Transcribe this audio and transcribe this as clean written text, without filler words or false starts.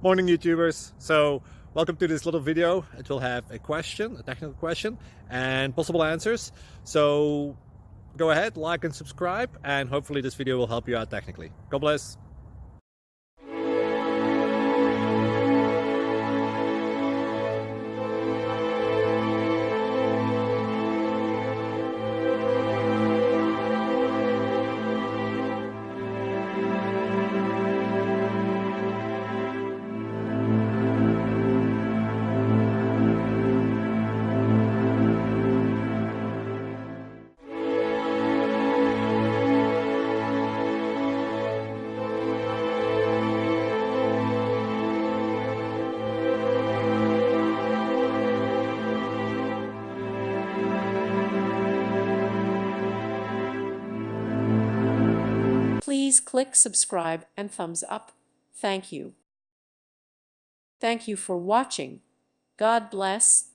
Morning YouTubers. So welcome to this little video. It will have a question, a technical question, and possible answers. So go ahead, like and subscribe, and hopefully this video will help you out technically. God bless. Please click subscribe and thumbs up. Thank you. Thank you for watching. God bless.